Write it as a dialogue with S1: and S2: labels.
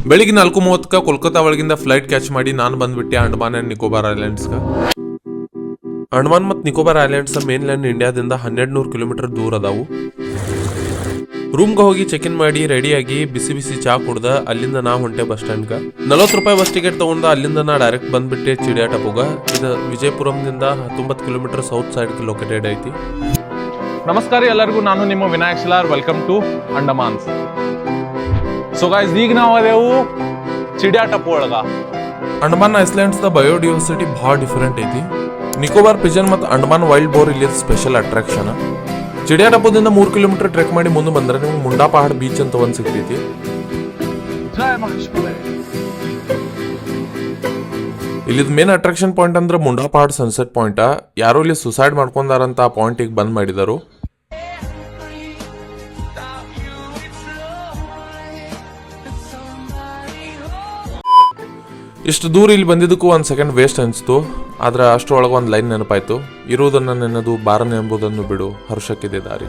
S1: ಬೆಳಿಗ್ಗೆ 4:30 ಕೋಲ್ಕತ್ತಾ ಒಳಗಿಂದ flight catch ಮಾಡಿ ನಾನು ಬಂದ್ಬಿಟ್ಟೆ ಅಂಡಮಾನ್ ಅಂಡ್ ನಿಕೋಬಾರ್ ಐಲ್ಯಾಂಡ್ಸ್ಗೆ. ಅಂಡಮಾನ್ ಮತ್ತು ನಿಕೋಬಾರ್ ಐಲ್ಯಾಂಡ್ಸ್ ಮೇನ್ ಲ್ಯಾಂಡ್ ಇಂಡಿಯಾದಿಂದ 1200 ಕಿಲೋಮೀಟರ್ ದೂರ ಅದಾವು. ರೂಮ್ಗೆ ಹೋಗಿ ಚೆಕ್ ಇನ್ ಮಾಡಿ ರೆಡಿಯಾಗಿ ಬಿಸಿ ಬಿಸಿ ಚಾ ಕುಡ್ದ ಅಲ್ಲಿಂದ ನಾ ಹೊಂಟೆ ಬಸ್ ಸ್ಟ್ಯಾಂಡ್ಗೆ. 40 ರೂಪಾಯಿ ಬಸ್ ಟಿಕೆಟ್ ತಗೊಂಡ ಅಲ್ಲಿಂದ ನಾ ಡೈರೆಕ್ಟ್ ಬಂದ್ಬಿಟ್ಟೆ ಚಿಡಿಯಾಟಪುಗ. ಇದು ವಿಜಯಪುರಂದಿಂದ 19 ಕಿಲೋಮೀಟರ್ ಸೌತ್ ಸೈಡ್ಗೆ ಲೊಕೇಟೆಡ್ ಐತಿ.
S2: ನಮಸ್ಕಾರ ಎಲ್ಲರಿಗೂ, ನಾನು ನಿಮ್ಮ Vinayak Shilar. Welcome to Andamans. So guys, ಈಗ ನಾವು ಅದೇವು ಚಿಡಿಯಾಟಪು ಒಳಗ.
S1: ಅಂಡಮಾನ್ ಐಲ್ಯಾಂಡ್ಸ್ ದ ಬಯೋಡೈವರ್ಸಿಟಿ ಭಾಳ ಡಿಫರೆಂಟ್ ಐತಿ. ನಿಕೋಬಾರ್ ಪಿಜನ್ ಮತ್ತು ಅಂಡಮಾನ್ ವೈಲ್ಡ್ ಬೋರ್ ಇಲ್ಲಿ ಸ್ಪೆಷಲ್ ಅಟ್ರಾಕ್ಷನ್. ಚಿಡಿಯಾಟಪುದಿಂದ 3 ಕಿಲೋಮೀಟರ್ ಟ್ರೆಕ್ ಮಾಡಿ ಮುಂದೆ ಬಂದ್ರೆ ನಿಮ್ಗೆ ಮುಂಡಾ ಪಹಾಡ್ ಬೀಚ್ ಅಂತ ಒಂದು ಸಿಗ್ತೈತಿ. ಇಲ್ಲಿದ್ ಮೇನ್ ಅಟ್ರಾಕ್ಷನ್ ಪಾಯಿಂಟ್ ಅಂದ್ರೆ ಮುಂಡಾ ಪಹಾಡ್ ಸನ್ಸೆಟ್ ಪಾಯಿಂಟ್. ಯಾರೋ ಇಲ್ಲಿ ಸುಸೈಡ್ ಮಾಡ್ಕೊಂಡಾರಂತ ಆ ಪಾಯಿಂಟ್ ಈಗ ಬಂದ್ ಮಾಡಿದಾರು. ಇಷ್ಟು ದೂರ ಇಲ್ಲಿ ಬಂದಿದ್ದಕ್ಕೂ 1 ಸೆಕೆಂಡ್ ವೇಸ್ಟ್ ಅನಿಸ್ತು. ಆದ್ರೆ ಅಷ್ಟರೊಳಗೆ ಒಂದು ಲೈನ್ ನೆನಪಾಯ್ತು, ಇರುವುದನ್ನು ನೆನೆದು ಬಾರನೆ ಎಂಬುದನ್ನು ಬಿಡು, ಹರ್ಷಕ್ಕಿದೆ ದಾರಿ.